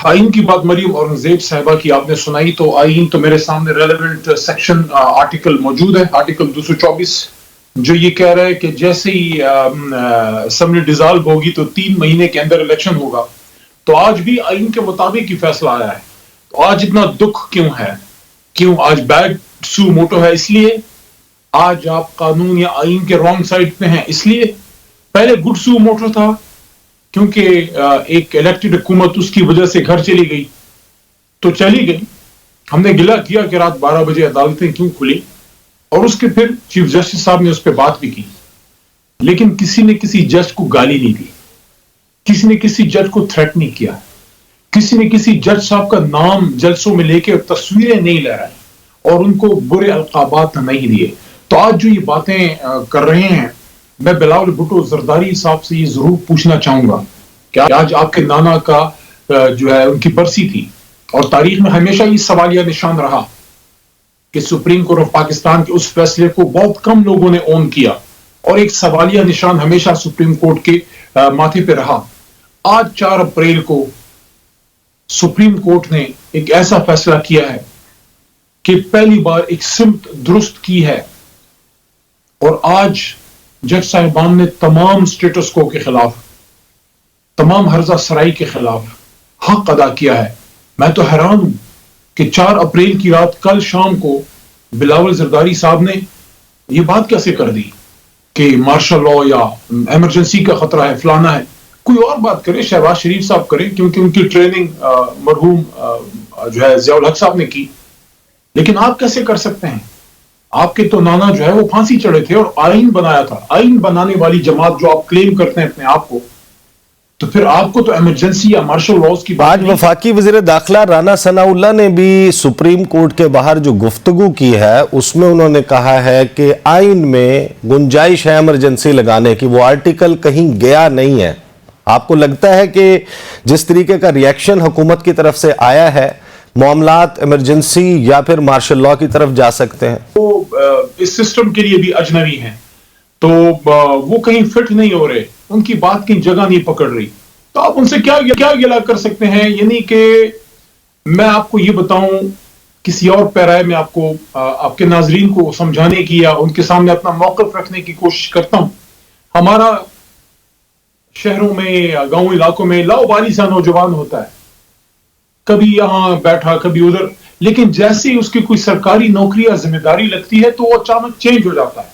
آئین کی بات مریم اورنگزیب صاحبہ کی آپ نے سنائی، تو آئین تو میرے سامنے ریلیونٹ سیکشن آرٹیکل موجود ہے، آرٹیکل 224، جو یہ کہہ رہا ہے کہ جیسے ہی اسمبلی ڈیزالو ہوگی تو 3 مہینے کے اندر الیکشن ہوگا۔ تو آج بھی آئین کے مطابق ہی فیصلہ آیا ہے۔ تو آج اتنا دکھ کیوں ہے؟ کیوں آج بیڈ سو موٹو ہے؟ اس لیے آج آپ قانون یا آئین کے رانگ سائڈ پہ ہیں، اس لیے پہلے گڈ سو موٹو تھا کیونکہ ایک الیکٹڈ حکومت اس کی وجہ سے گھر چلی گئی تو چلی گئی۔ ہم نے گلہ کیا کہ رات 12 بجے عدالتیں کیوں کھلی، اور اس کے پھر چیف جسٹس صاحب نے اس پہ بات بھی کی، لیکن کسی نے کسی جج کو گالی نہیں دی، کسی نے کسی جج کو تھریٹ نہیں کیا، کسی نے کسی جج صاحب کا نام جلسوں میں لے کے تصویریں نہیں لہرائی اور ان کو برے القابات نہیں دیے۔ تو آج جو یہ باتیں کر رہے ہیں، میں بلاول بھٹو زرداری صاحب سے یہ ضرور پوچھنا چاہوں گا کہ آج آپ کے نانا کا جو ہے ان کی برسی تھی، اور تاریخ میں ہمیشہ یہ سوالیہ نشان رہا کہ سپریم کورٹ آف پاکستان کے اس فیصلے کو بہت کم لوگوں نے اون کیا، اور ایک سوالیہ نشان ہمیشہ سپریم کورٹ کے ماتھے پہ رہا۔ آج 4 اپریل کو سپریم کورٹ نے ایک ایسا فیصلہ کیا ہے کہ پہلی بار ایک سمت درست کی ہے، اور آج جج صاحبان نے تمام سٹیٹس کو کے خلاف، تمام ہرزہ سرائی کے خلاف حق ادا کیا ہے۔ میں تو حیران ہوں کہ 4 اپریل کی رات کل شام کو بلاول زرداری صاحب نے یہ بات کیسے کر دی کہ مارشل لا یا ایمرجنسی کا خطرہ ہے، فلانا ہے۔ کوئی اور بات کرے، شہباز شریف صاحب کریں، کیونکہ ان کی ٹریننگ مرحوم جو ہے ضیاء الحق صاحب نے کی، لیکن آپ کیسے کر سکتے ہیں؟ آپ کے تو نانا جو ہے وہ پھانسی چڑھے تھے اور آئین بنایا تھا، آئین بنانے والی جماعت جو آپ کلیم کرتے ہیں اپنے آپ کو، تو پھر آپ کو تو ایمرجنسی یا مارشل لاز کی بات۔ آج وفاقی وزیر داخلہ رانا ثناء اللہ نے بھی سپریم کورٹ کے باہر جو گفتگو کی ہے اس میں انہوں نے کہا ہے کہ آئین میں گنجائش ہے ایمرجنسی لگانے کی، وہ آرٹیکل کہیں گیا نہیں ہے۔ آپ کو لگتا ہے کہ جس طریقے کا ریئیکشن حکومت کی طرف سے آیا ہے، معاملات ایمرجنسی یا پھر مارشل لا کی طرف جا سکتے ہیں؟ وہ اس سسٹم کے لیے بھی اجنبی ہیں، تو وہ کہیں فٹ نہیں ہو رہے، ان کی بات کی جگہ نہیں پکڑ رہی، تو آپ ان سے کیا گلہ کر سکتے ہیں؟ یعنی کہ میں آپ کو یہ بتاؤں، کسی اور پیرائے میں آپ کو آپ کے ناظرین کو سمجھانے کی یا ان کے سامنے اپنا موقف رکھنے کی کوشش کرتا ہوں۔ ہمارا شہروں میں یا گاؤں علاقوں میں لاؤبالی سا نوجوان ہوتا ہے، کبھی یہاں بیٹھا کبھی ادھر، لیکن جیسے ہی اس کی کوئی سرکاری نوکری یا ذمہ داری لگتی ہے تو وہ اچانک چینج ہو جاتا ہے،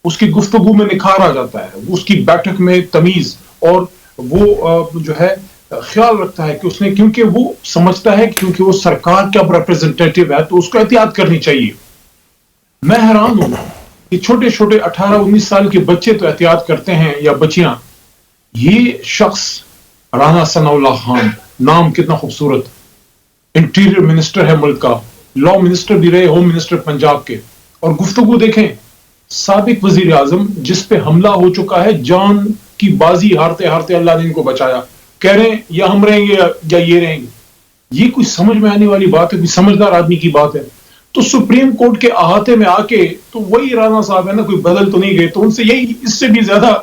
اس کی گفتگو میں نکھار آ جاتا ہے، اس کی بیٹھک میں تمیز، اور وہ جو ہے خیال رکھتا ہے کہ اس نے، کیونکہ وہ سمجھتا ہے کیونکہ وہ سرکار کا ریپرزنٹیٹیو ہے تو اس کو احتیاط کرنی چاہیے۔ میں حیران ہوں کہ چھوٹے چھوٹے 18-19 سال کے بچے تو احتیاط کرتے ہیں یا بچیاں، یہ شخص رانا ثناء اللہ خان، نام کتنا خوبصورت، انٹیریئر منسٹر ہے ملک کا، لا منسٹر بھی رہے، ہوم منسٹر پنجاب کے، اور گفتگو دیکھیں، سابق وزیر اعظم جس پہ حملہ ہو چکا ہے، جان کی بازی ہارتے ہارتے اللہ نے ان کو بچایا، کہہ رہے ہیں یا ہم رہیں گے یا یہ رہیں گے۔ یہ کوئی سمجھ میں آنے والی بات ہے؟ کوئی سمجھدار آدمی کی بات ہے؟ تو سپریم کورٹ کے احاطے میں آ کے تو وہی رانا صاحب ہے نا، کوئی بدل تو نہیں گئے، تو ان سے یہی، اس سے بھی زیادہ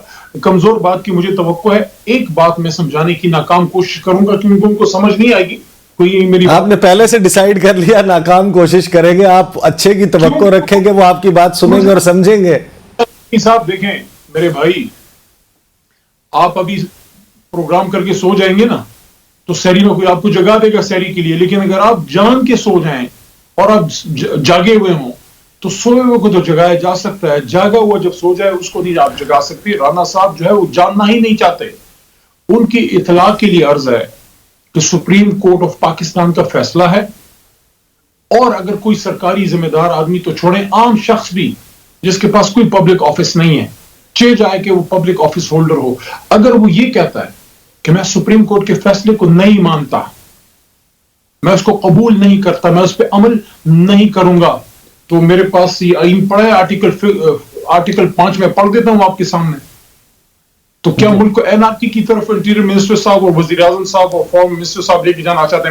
کمزور بات کی مجھے توقع ہے۔ ایک بات میں سمجھانے کی ناکام کوشش کروں گا کیونکہ ان کو سمجھ نہیں آئے گی، کوئی میری آپ نے پہلے سے ڈیسائیڈ کر لیا ناکام کوشش کریں گے، آپ اچھے کی توقع رکھیں گے، وہ آپ کی بات سنیں گے اور سمجھیں گے۔ صاحب دیکھیں میرے بھائی، آپ ابھی پروگرام کر کے سو جائیں گے نا تو سحری میں کوئی آپ کو جگا دے گا سحری کے لیے، لیکن اگر آپ جان کے سو جائیں اور آپ جاگے ہوئے ہوں تو سوئے ہوئے کو تو جگایا جا سکتا ہے، جاگا ہوا جب سو جائے اس کو نہیں آپ جگا سکتے۔ رانا صاحب جو ہے وہ جاننا ہی نہیں چاہتے۔ ان کی اطلاع کے لیے عرض ہے کہ سپریم کورٹ آف پاکستان کا فیصلہ ہے، اور اگر کوئی سرکاری ذمہ دار آدمی تو چھوڑیں، عام شخص بھی جس کے پاس کوئی پبلک آفس نہیں ہے، چاہے جائے کہ وہ پبلک آفس ہولڈر ہو، اگر وہ یہ کہتا ہے کہ میں سپریم کورٹ کے فیصلے کو نہیں مانتا، میں اس کو قبول نہیں کرتا، میں اس پہ عمل نہیں کروں گا، تو میرے پاس یہ آئین پڑا ہے، آرٹیکل 5 میں پڑھ دیتا ہوں آپ کے سامنے۔ تو کیا ملک کو این آر کی طرف انٹیریئر منسٹر صاحب اور وزیر اعظم صاحب اور فارم منسٹر صاحب لے کے جانا چاہتے ہیں؟